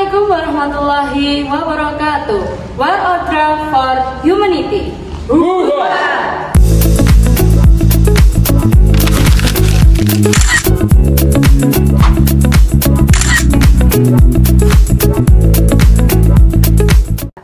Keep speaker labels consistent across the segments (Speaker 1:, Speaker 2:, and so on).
Speaker 1: Assalamualaikum warahmatullahi wabarakatuh. War on Drugs for Humanity.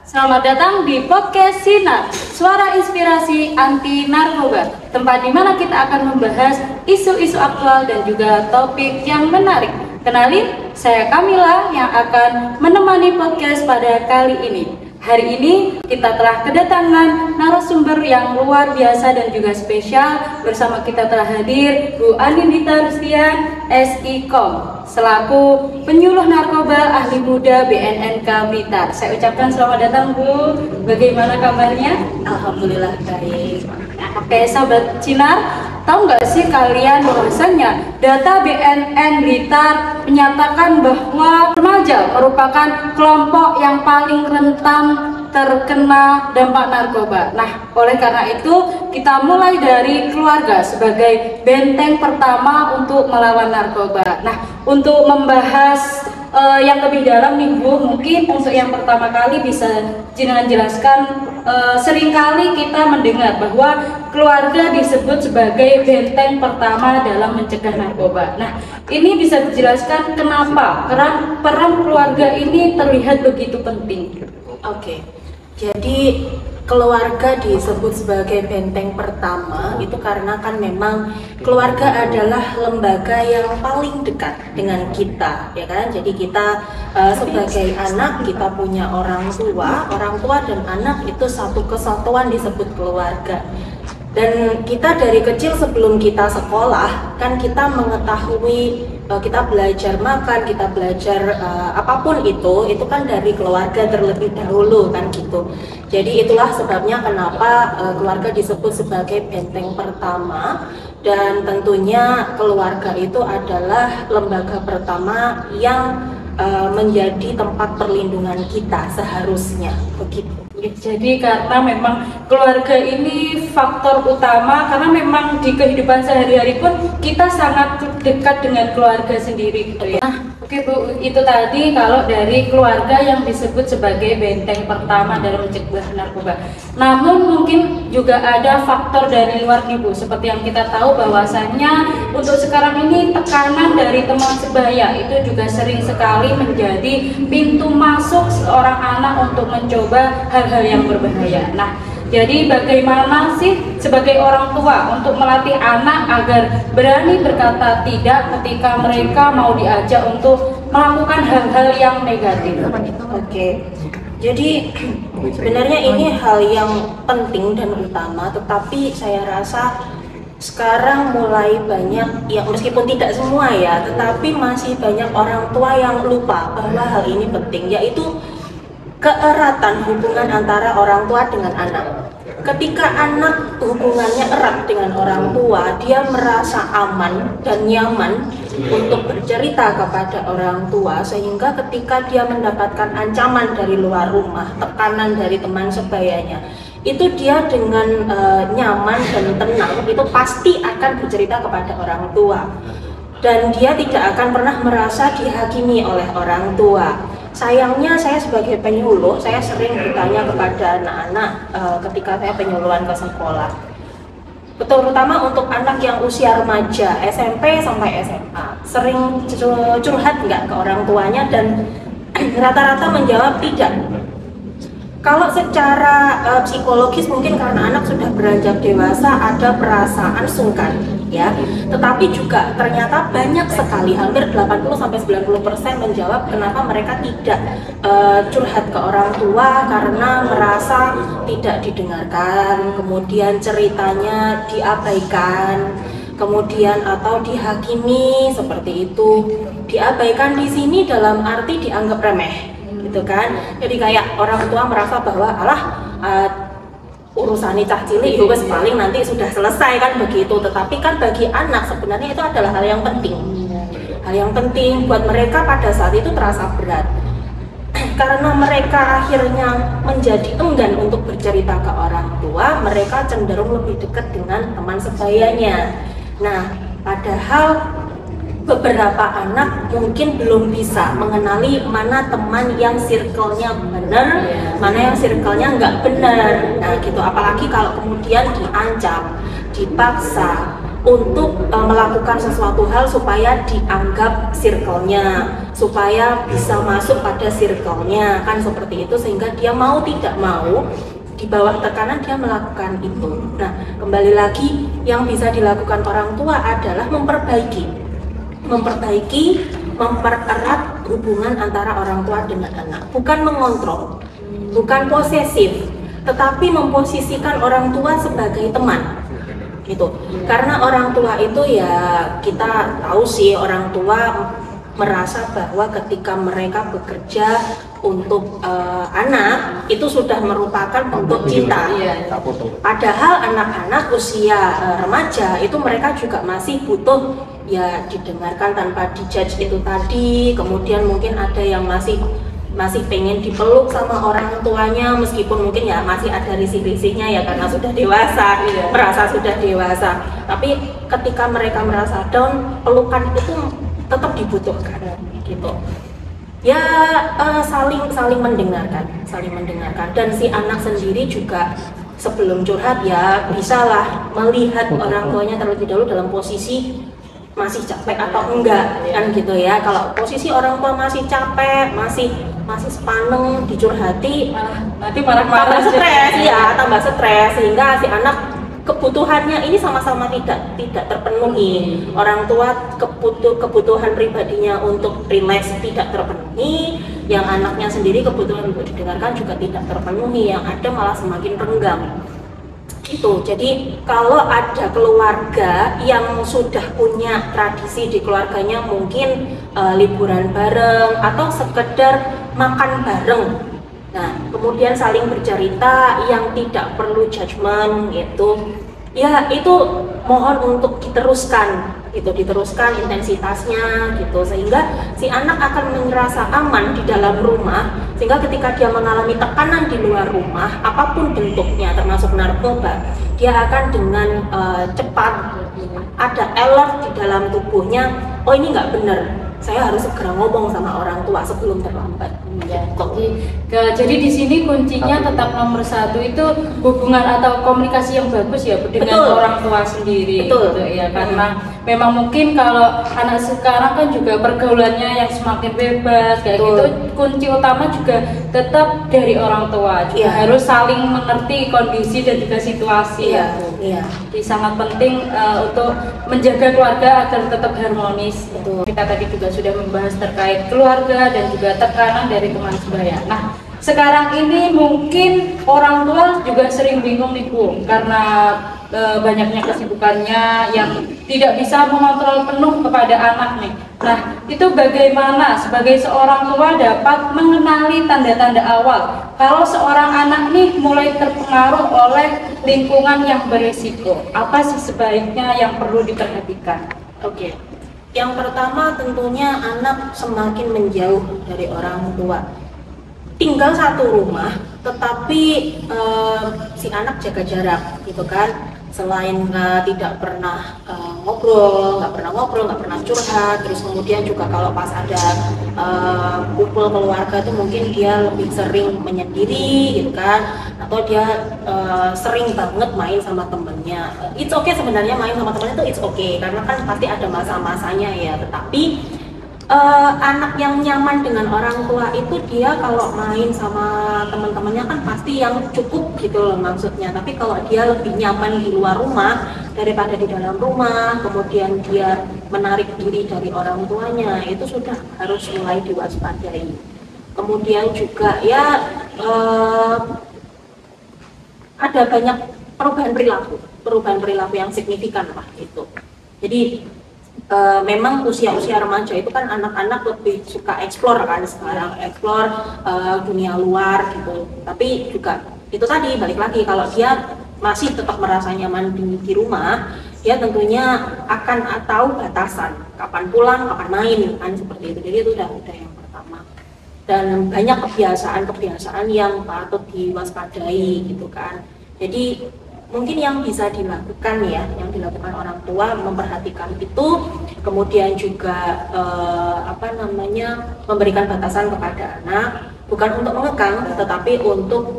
Speaker 1: Selamat datang di podcast Sinar, suara inspirasi anti narkoba, tempat di mana kita akan membahas isu-isu aktual dan juga topik yang menarik. Kenalin, saya Kamila yang akan menemani podcast pada kali ini. Hari ini kita telah kedatangan narasumber yang luar biasa dan juga spesial. Bersama kita telah hadir Bu Anindita Rustian, SIKOM, selaku penyuluh narkoba ahli muda BNNK Blitar. Saya ucapkan selamat datang Bu. Bagaimana kabarnya?
Speaker 2: Alhamdulillah baik.
Speaker 1: Oke, sahabat Sinar, tahu nggak sih kalian bahwasannya data BNN Blitar menyatakan bahwa remaja merupakan kelompok yang paling rentan terkena dampak narkoba. Nah, oleh karena itu kita mulai dari keluarga sebagai benteng pertama untuk melawan narkoba. Nah, untuk membahas yang lebih dalam nih Bu, mungkin untuk yang pertama kali bisa jenengan jelaskan, seringkali kita mendengar bahwa keluarga disebut sebagai benteng pertama dalam mencegah narkoba. Nah, ini bisa dijelaskan kenapa peran keluarga ini terlihat begitu penting?
Speaker 2: Oke. Jadi keluarga disebut sebagai benteng pertama itu karena kan memang keluarga adalah lembaga yang paling dekat dengan kita, ya kan? Jadi kita sebagai anak kita punya orang tua dan anak itu satu kesatuan disebut keluarga. Dan kita dari kecil sebelum kita sekolah kan kita mengetahui, kita belajar makan, kita belajar apapun itu kan dari keluarga terlebih dahulu kan gitu. Jadi itulah sebabnya kenapa keluarga disebut sebagai benteng pertama, dan tentunya keluarga itu adalah lembaga pertama yang menjadi tempat perlindungan kita seharusnya begitu.
Speaker 1: Jadi karena memang keluarga ini faktor utama, karena memang di kehidupan sehari-hari pun kita sangat dekat dengan keluarga sendiri gitu ya. Nah, oke Bu, itu tadi kalau dari keluarga yang disebut sebagai benteng pertama dalam mencegah narkoba. Namun mungkin juga ada faktor dari luar nih Bu, seperti yang kita tahu bahwasannya untuk sekarang ini tekanan dari teman sebaya itu juga sering sekali menjadi pintu masuk seorang anak untuk mencoba hal-hal yang berbahaya. Nah, jadi bagaimana sih sebagai orang tua untuk melatih anak agar berani berkata tidak ketika mereka mau diajak untuk melakukan hal-hal yang negatif?
Speaker 2: Oke. Jadi sebenarnya ini hal yang penting dan utama, tetapi saya rasa sekarang mulai banyak, ya meskipun tidak semua ya, tetapi masih banyak orang tua yang lupa bahwa hal ini penting, yaitu keeratan hubungan antara orang tua dengan anak. Ketika anak hubungannya erat dengan orang tua, dia merasa aman dan nyaman untuk bercerita kepada orang tua, sehingga ketika dia mendapatkan ancaman dari luar rumah, tekanan dari teman sebayanya, itu dia dengan nyaman dan tenang itu pasti akan bercerita kepada orang tua, dan dia tidak akan pernah merasa dihakimi oleh orang tua. Sayangnya saya sebagai penyuluh, saya sering bertanya kepada anak-anak ketika saya penyuluhan ke sekolah, terutama untuk anak yang usia remaja, SMP sampai SMA, sering curhat nggak ke orang tuanya, dan rata-rata menjawab tidak. Kalau secara psikologis mungkin karena anak sudah beranjak dewasa ada perasaan sungkan ya, tetapi juga ternyata banyak sekali, hampir 80-90% menjawab kenapa mereka tidak curhat ke orang tua karena merasa tidak didengarkan, kemudian ceritanya diabaikan, kemudian atau dihakimi seperti itu. Diabaikan di sini dalam arti dianggap remeh gitu kan. Jadi kayak orang tua merasa bahwa urusan cah cilik ya wes paling nanti sudah selesai kan begitu. Tetapi kan bagi anak sebenarnya itu adalah hal yang penting. Hal yang penting buat mereka pada saat itu terasa berat. Karena mereka akhirnya menjadi enggan untuk bercerita ke orang tua, mereka cenderung lebih dekat dengan teman sebayanya. Nah, padahal beberapa anak mungkin belum bisa mengenali mana teman yang circle-nya benar, mana yang circle-nya nggak benar. Nah gitu, apalagi kalau kemudian diancam, dipaksa untuk melakukan sesuatu hal supaya dianggap circle-nya, supaya bisa masuk pada circle-nya, kan seperti itu, sehingga dia mau tidak mau di bawah tekanan dia melakukan itu. Nah, kembali lagi yang bisa dilakukan orang tua adalah mempererat hubungan antara orang tua dengan anak, bukan mengontrol, bukan posesif, tetapi memposisikan orang tua sebagai teman gitu. Karena orang tua itu ya kita tahu sih, orang tua merasa bahwa ketika mereka bekerja untuk anak itu sudah merupakan bentuk cinta. Padahal anak-anak usia remaja itu mereka juga masih butuh ya didengarkan tanpa dijudge itu tadi. Kemudian mungkin ada yang masih pengen dipeluk sama orang tuanya, meskipun mungkin ya masih ada risih-risihnya ya karena sudah dewasa, merasa sudah dewasa. Tapi ketika mereka merasa down, pelukan itu tetap dibutuhkan gitu. Ya saling mendengarkan, dan si anak sendiri juga sebelum curhat ya bisalah melihat orang tuanya terlebih dahulu dalam posisi masih capek atau enggak kan gitu ya. Kalau posisi orang tua masih capek, masih sepaneng dicurhati,
Speaker 1: nanti marah-marah,
Speaker 2: tambah stres ya, tambah stres, sehingga si anak kebutuhannya ini sama-sama tidak terpenuhi. Orang tua kebutuhan pribadinya untuk rileks tidak terpenuhi, yang anaknya sendiri kebutuhan untuk didengarkan juga tidak terpenuhi, yang ada malah semakin renggang gitu. Jadi kalau ada keluarga yang sudah punya tradisi di keluarganya mungkin liburan bareng atau sekedar makan bareng, nah kemudian saling bercerita yang tidak perlu judgement gitu, ya itu mohon untuk diteruskan intensitasnya gitu, sehingga si anak akan merasa aman di dalam rumah, sehingga ketika dia mengalami tekanan di luar rumah apapun bentuknya termasuk narkoba, dia akan dengan cepat ada alert di dalam tubuhnya, oh ini nggak benar, saya harus segera ngomong sama orang tua sebelum terlambat.
Speaker 1: Jadi di sini kuncinya tetap nomor satu itu hubungan atau komunikasi yang bagus ya dengan orang tua sendiri.
Speaker 2: Betul.
Speaker 1: Gitu ya, karena memang mungkin kalau anak sekarang kan juga pergaulannya yang semakin bebas kayak gitu, kunci utama juga tetap dari orang tua, juga harus saling mengerti kondisi dan juga situasi. Jadi sangat penting untuk menjaga keluarga agar tetap harmonis. Kita tadi juga sudah membahas terkait keluarga dan juga tekanan dari teman sebaya. Nah, sekarang ini mungkin orang tua juga sering bingung nih Bu, karena banyaknya kesibukannya yang tidak bisa mengontrol penuh kepada anak nih. Nah, itu bagaimana sebagai seorang tua dapat mengenali tanda-tanda awal kalau seorang anak nih mulai terpengaruh oleh lingkungan yang berisiko? Apa sih sebaiknya yang perlu diperhatikan?
Speaker 2: Oke. Yang pertama tentunya anak semakin menjauh dari orang tua. Tinggal satu rumah, tetapi si anak jaga jarak, gitu kan. Selain tidak pernah ngobrol, nggak pernah curhat. Terus kemudian juga kalau pas ada kumpul keluarga itu mungkin dia lebih sering menyendiri, gitu kan. Atau dia sering banget main sama temennya. It's okay sebenarnya main sama temennya itu it's okay, karena kan pasti ada masa-masanya ya. Tetapi anak yang nyaman dengan orang tua itu dia kalau main sama teman-temannya kan pasti yang cukup gitu loh maksudnya. Tapi kalau dia lebih nyaman di luar rumah daripada di dalam rumah, kemudian dia menarik diri dari orang tuanya, itu sudah harus mulai diwaspadai. Kemudian juga ya ada banyak perubahan perilaku yang signifikan lah gitu. Jadi memang usia-usia remaja itu kan anak-anak lebih suka explore kan sekarang, explore dunia luar gitu. Tapi juga itu tadi balik lagi, kalau dia masih tetap merasa nyaman di rumah, dia tentunya akan tahu batasan kapan pulang, kapan main kan seperti itu. Jadi itu udah yang pertama. Dan banyak kebiasaan yang patut diwaspadai gitu kan. Jadi mungkin yang bisa dilakukan ya, yang dilakukan orang tua memperhatikan itu, kemudian juga memberikan batasan kepada anak, bukan untuk mengekang, tetapi untuk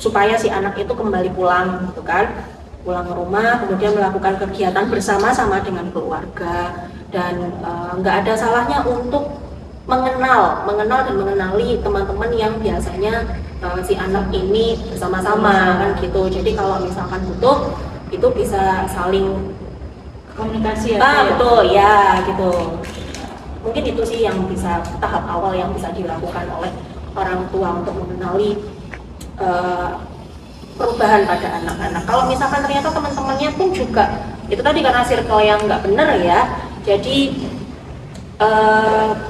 Speaker 2: supaya si anak itu kembali pulang, gitu kan, pulang ke rumah, kemudian melakukan kegiatan bersama-sama dengan keluarga, dan nggak ada salahnya untuk mengenal dan mengenali teman-teman yang biasanya si anak ini bersama-sama kan gitu. Jadi kalau misalkan butuh itu bisa saling
Speaker 1: komunikasi ya.
Speaker 2: Betul ya gitu. Mungkin itu sih yang bisa tahap awal yang bisa dilakukan oleh orang tua untuk mengenali perubahan pada anak-anak. Kalau misalkan ternyata teman-temannya pun juga itu tadi karena circle yang nggak benar ya, jadi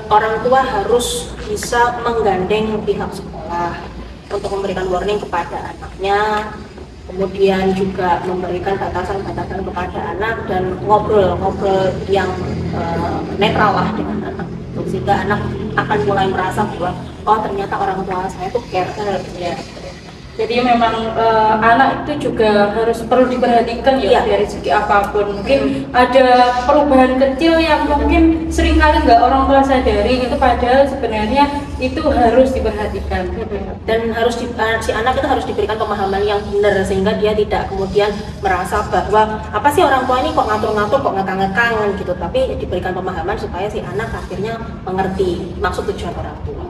Speaker 2: orang tua harus bisa menggandeng pihak sekolah untuk memberikan warning kepada anaknya, kemudian juga memberikan batasan-batasan kepada anak dan ngobrol yang netral lah dengan anak, sehingga anak akan mulai merasa bahwa oh ternyata orang tua saya tuh care ya.
Speaker 1: Jadi memang anak itu juga harus perlu diperhatikan ya, dari segi apapun. Mungkin ada perubahan kecil yang mungkin seringkali nggak orang tua sadari, itu padahal sebenarnya itu harus diperhatikan.
Speaker 2: Dan harus si anak itu harus diberikan pemahaman yang benar, sehingga dia tidak kemudian merasa bahwa apa sih orang tua ini kok ngatur-ngatur, kok ngekang-ngekang gitu. Tapi diberikan pemahaman supaya si anak akhirnya mengerti maksud tujuan orang tua.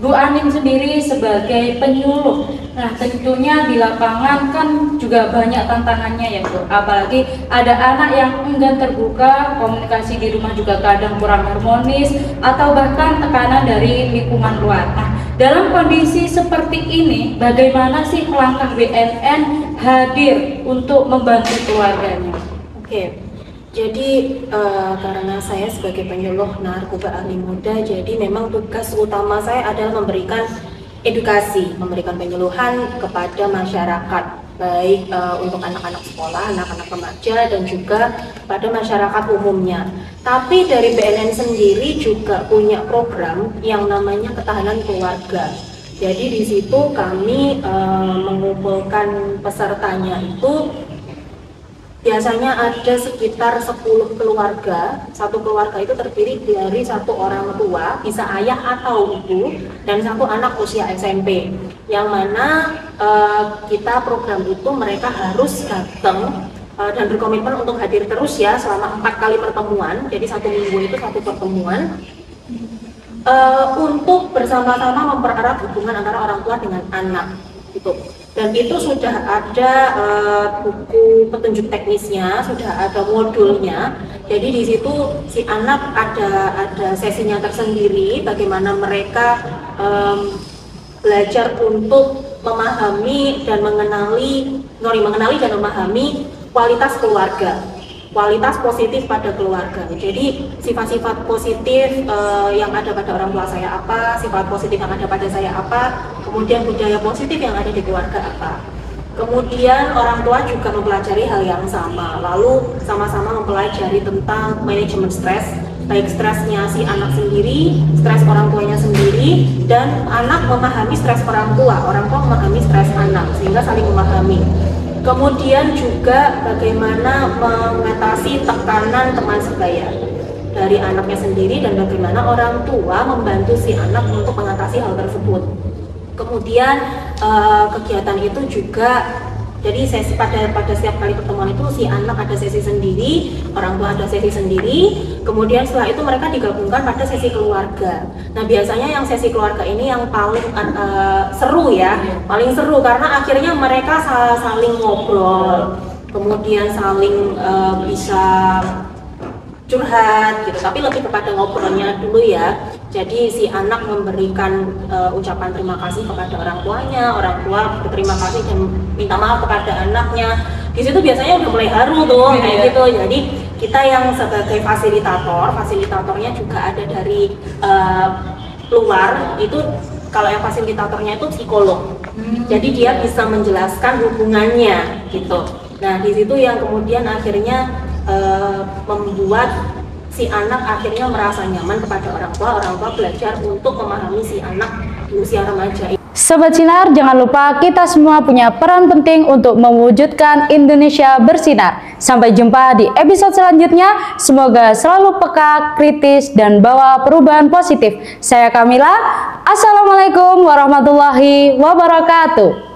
Speaker 1: Bu Anin sendiri sebagai penyuluh, nah tentunya di lapangan kan juga banyak tantangannya ya Bu, apalagi ada anak yang enggan terbuka, komunikasi di rumah juga kadang kurang harmonis, atau bahkan tekanan dari lingkungan luar. Nah, dalam kondisi seperti ini, bagaimana sih langkah BNN hadir untuk membantu keluarganya?
Speaker 2: Oke. Jadi karena saya sebagai penyuluh narkoba ahli muda, jadi memang tugas utama saya adalah memberikan edukasi, memberikan penyuluhan kepada masyarakat, baik untuk anak-anak sekolah, anak-anak remaja, dan juga pada masyarakat umumnya. Tapi dari BNN sendiri juga punya program yang namanya ketahanan keluarga. Jadi di situ kami mengumpulkan pesertanya itu biasanya ada sekitar 10 keluarga. Satu keluarga itu terdiri dari satu orang tua, bisa ayah atau ibu, dan satu anak usia SMP. Yang mana kita program itu mereka harus datang dan berkomitmen untuk hadir terus ya selama 4 kali pertemuan. Jadi 1 minggu itu 1 pertemuan untuk bersama-sama mempererat hubungan antara orang tua dengan anak gitu. Dan itu sudah ada buku petunjuk teknisnya, sudah ada modulnya. Jadi di situ si anak ada sesinya tersendiri, bagaimana mereka belajar untuk memahami dan mengenali dan memahami kualitas keluarga, kualitas positif pada keluarga. Jadi sifat-sifat positif yang ada pada orang tua saya apa, sifat positif yang ada pada saya apa, kemudian budaya positif yang ada di keluarga apa. Kemudian orang tua juga mempelajari hal yang sama, lalu sama-sama mempelajari tentang manajemen stres, baik stresnya si anak sendiri, stres orang tuanya sendiri, dan anak memahami stres orang tua memahami stres anak, sehingga saling memahami. Kemudian juga bagaimana mengatasi tekanan teman sebaya dari anaknya sendiri, dan bagaimana orang tua membantu si anak untuk mengatasi hal tersebut. Kemudian kegiatan itu juga, jadi sesi pada setiap kali pertemuan itu si anak ada sesi sendiri, orang tua ada sesi sendiri. Kemudian setelah itu mereka digabungkan pada sesi keluarga. Nah biasanya yang sesi keluarga ini yang paling seru ya, paling seru karena akhirnya mereka saling ngobrol, kemudian saling bisa curhat gitu, tapi lebih kepada ngobrolnya dulu ya. Jadi si anak memberikan ucapan terima kasih kepada orang tua berterima kasih dan minta maaf kepada anaknya. Di situ biasanya udah mulai haru tuh kayak gitu. Jadi kita yang sebagai fasilitatornya juga ada dari luar. Itu kalau yang fasilitatornya itu psikolog. Jadi dia bisa menjelaskan hubungannya gitu. Nah di situ yang kemudian akhirnya membuat si anak akhirnya merasa nyaman kepada orang tua belajar untuk memahami si anak di usia remaja.
Speaker 3: Sobat Sinar, jangan lupa kita semua punya peran penting untuk mewujudkan Indonesia bersinar. Sampai jumpa di episode selanjutnya. Semoga selalu peka, kritis, dan bawa perubahan positif. Saya Kamila. Assalamualaikum warahmatullahi wabarakatuh.